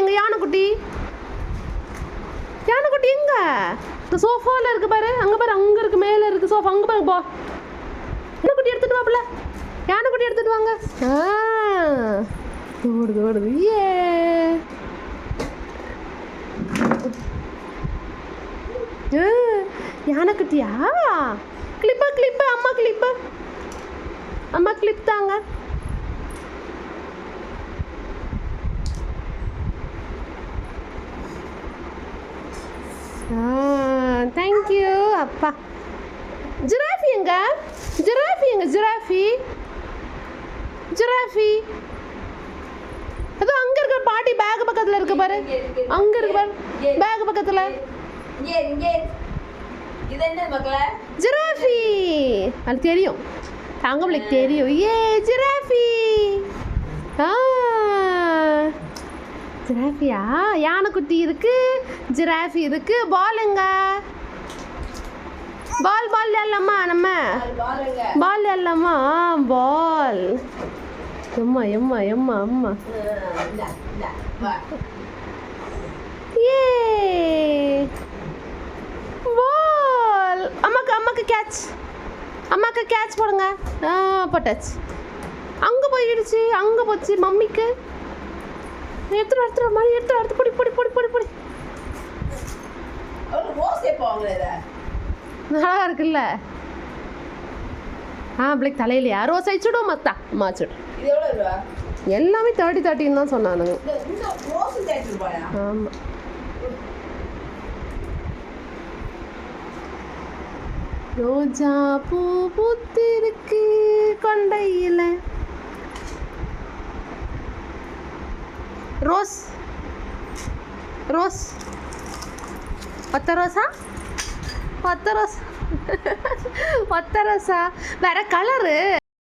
எங்க யானைக்குட்டி எங்க இந்த சோஃபாவில் இருக்கு பாரு, அங்கே பாரு, அங்கே இருக்கு, மேலே இருக்கு சோஃபா, அங்கே பாருங்க போ. யானைக்குட்டி எடுத்துட்டு வாப்புல, யானைக்குட்டி எடுத்துட்டு வாங்க. ஓடுது ஓடுது. யானைக்குட்டியா? கிளிப்பு அம்மா கிளிப்பு, அம்மா கிளிப் தாங்க. தேங்க்யூ அப்பா. ஜிராஃபி எங்க? ஜிராஃபி அதோ அங்க இருக்க பாட்டி பேக் பக்கத்துல இருக்கு பாரு, அங்க இருக்கு பாரு பேக் பக்கத்துல. ஜிராஃபி அது தெரியும், தங்கமலைக்கு தெரியும். ஜிராஃபி. ஜிராஃபியா? யானைக்குட்டி இருக்கு, ஜிராஃபி இருக்கு. பால் எங்க? பால் விளையாடலாமா? நம்ம பால் விளையாடலாமா? பால். எம்மா பால். அம்மாக்கு கேட்ச் போடுங்க. போட்டாச்சு. அங்கே போயிடுச்சு, அங்கே போச்சு மம்மிக்கு. எடுத்துட்டு மாதிரி எடுத்து பொடி. நல்லா இருக்குல்ல? பிள்ளைக்கு தலையிலையா ரோஸ் அடிச்சுடும் மத்தா மாச்சுடு. எல்லாமே 30 தான் சொன்னானுங்க. ஆமாம். ரோஜா பூ பூத்திருக்கு கொண்டையில. ரோஸ் ஒத்த ரோசா வேற கலரு.